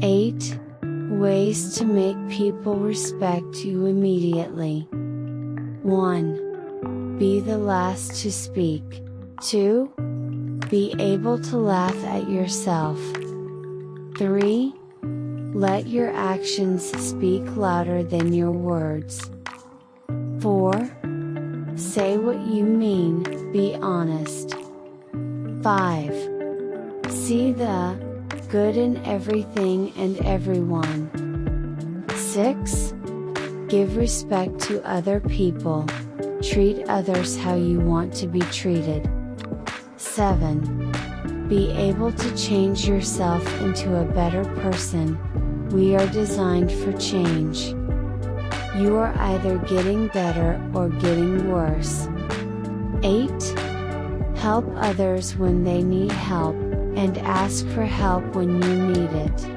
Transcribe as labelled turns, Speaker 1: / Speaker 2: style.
Speaker 1: 8. Ways to make people respect you immediately. 1. Be the last to speak. 2. Be able to laugh at yourself. 3. Let your actions speak louder than your words. 4. Say what you mean, be honest. 5. See the good in everything and everyone. 6. Give respect to other people. Treat others how you want to be treated. 7. Be able to change yourself into a better person. We are designed for change. You are either getting better or getting worse. 8. Help others when they need help, and ask for help when you need it.